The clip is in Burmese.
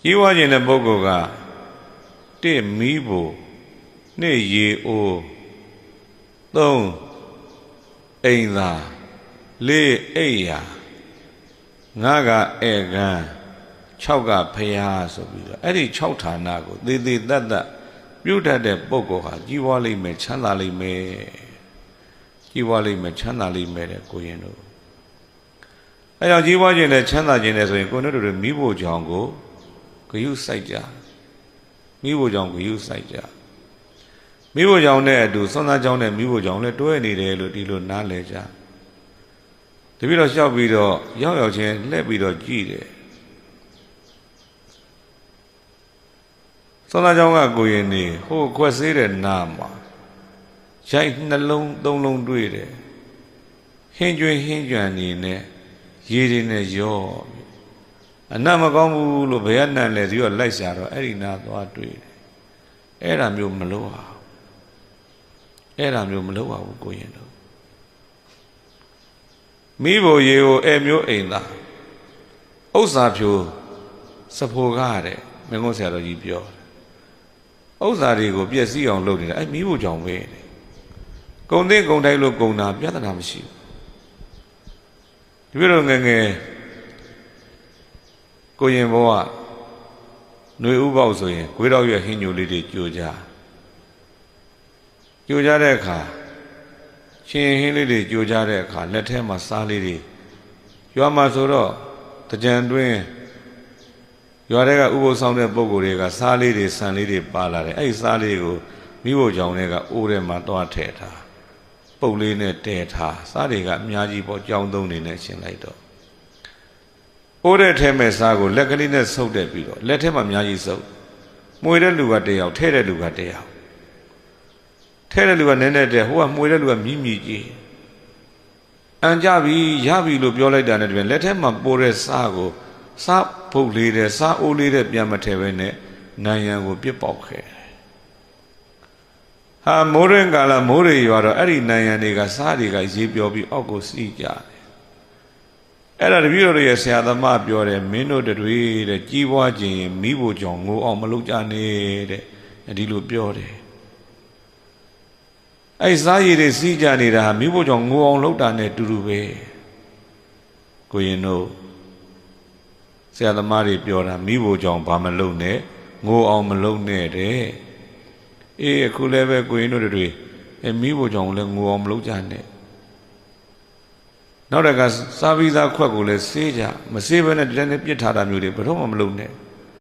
ကြီးဝါခြင်းတဲ့ပုဂ္ဂိုလ်ကတစ်မီးဖို့နှစ်ရေအိုးသုံးအိမ်သာလေးအိပ်ရာငါးကဧကန်6ကဖျားဆိုပြီးတော့အဲ့ဒီ6ဌာနကိုသေသေးတတ်တတ်ပြုတ်တတ်တဲ့ပုဂ္ဂိုလ်ဟာကြီးပွားလိမ့်မယ်ချမ်းသာလိမ့်မယ်ကြီးပွားလိမ့်မယ်ချမ်းသာလိမ့်မယ်တဲ့ကိုရင်တို့အဲကြောင့်ကြီးပွားခြင်းနဲ့ချမ်းသာခြင်းနဲ့ဆိုရင်ကိုတို့တို့မိဖို့ကြောင့်ကိုဂယုစိုက်ကြမိဖို့ကြောင့်ဂယုစိုက်ကြမိဖို့ကြောင့်နဲ့အတူစွန့်သားကြောင့်နဲ့မိဖို့ကြောင့်လည်းတွဲနေတယ်လို့ဒီလိုနားလည်ကြတပည့်တော်လျှောက်ပြီးတော့ရောက်ချင်းလှည့်ပြီးတော့ကြည့်တယ်စွန့်သားကြောင့်ကကိုရင်နေဟိုခွက်ဆေးတဲ့နာမှာရိုက်နှလုံးသုံးလုံးတွေ့တယ်ဟင်းကျွင်းဟင်းကြံနေနဲ့ရေတွေနဲ့ရောအနတ်မကောင်းဘူးလို့ဘယ်ကနတ်လဲဒီတော့လိုက်ရှာတော့အဲ့ဒီနာသွားတွေ့တယ်အဲ့ဒါမျိုးမလို့ပါအဲ့ဒါမျိုးမလို့ပါဘူးကိုရင်တို့မိဖို့ရေကိုအဲ့မျိုးအိမ်သာဥစ္စာဖြိုစဖိုကားတဲ့မင်းကုန်းဆရာတော်ကြီးပြောဥစ္စာတွေကိုပြည့်စည်အောင်လုပ်နေတာအဲ့မိဖို့ကြောင့်ပဲကုံသိကုံတိုင်းလို့ကုံတာပြဿနာမရှိဘူးဒီလိုငယ်ငယ်ကိုရင်ဘဝຫນွေဥပေါက်ဆိုရင်ဂွေးတော်ရဲ့ဟင်းညိုလေးတွေကြိုကြတဲ့အခါရှင်ဟင်းလေးတွေကြိုကြတဲ့အခါလက်ထဲမှာစားလေးတွေရွာမှာဆိုတော့တကြံတွင်းရွာတွေကဥပုသ်ဆောင်တဲ့ပုံကိုယ်တွေကစားလေးတွေဆန်လေးတွေပါလာတယ်အဲ့ဒီစားလေးကိုမိဖို့ကြောင့်တွေကအိုးထဲမှာသွားထည့်ထားပုတ်လေးနဲ့တဲထားစားတွေကအများကြီးပေါ့ကြောင်းသုံးနေနဲ့ရှင်းလိုက်တော့အိုးတဲ့ထဲမဲ့စားကိုလက်ကလေးနဲ့ဆုပ်တက်ပြီးတော့လက်ထဲမှာအများကြီးဆုပ်မှွေတဲ့လူက1ယောက်ထဲတဲ့လူက1ယောက်ထဲတဲ့လူကနည်းနည်းတဲ့ဟိုကမှွေတဲ့လူကမြည်မြည်ကြီးအန်ကြပြီရပြီလို့ပြောလိုက်တာနဲ့တည်းလက်ထဲမှာပိုးတဲ့စားကိုစားပုတ်လေးတဲ့စားအိုးလေးတဲ့ပြန်မထဲပဲနဲ့နိုင်ရန်ကိုပြစ်ပေါက်ခဲ့ဟာမိုးရင်ကာလမိုးရေရွာတော့အဲ့ဒီနိုင်ရန်တွေကစားတွေကရေပြောပြီးအောက်ကိုစီးကြတယ်အဲ့ဒါတပည့်တော်ရဲ့ဆရာသမားပြောတယ်မင်းတို့တွေတဲ့ကြီးပွားခြင်းမိဖို့ကြောင့်ငိုအောင်မလုပ်ကြနဲ့တဲ့ဒီလိုပြောတယ်အဲ့စားရည်တွေစီးကြနေတာမိဖို့ကြောင့်ငိုအောင်လုပ်တာနဲ့တူတူပဲကိုရင်တို့ဆရာသမားတွေပြောတာမိဖို့ကြောင့်ဘာမလုပ်နဲ့ငိုအောင်မလုပ်နဲ့တဲ့အေးအခုလည်းပဲကိုရင်တို့တွေမိဖို့ကြောင့်လည်းငိုအောင်မလုပ်ကြနဲ့နောက်တကစားပြီးသားခွက်ကိုလည်းဆေးကြမဆေးဘဲနဲ့တည်းနဲ့ပြစ်ထားတာမျိုးတွေဘယ်တော့မှမလုပ်နဲ့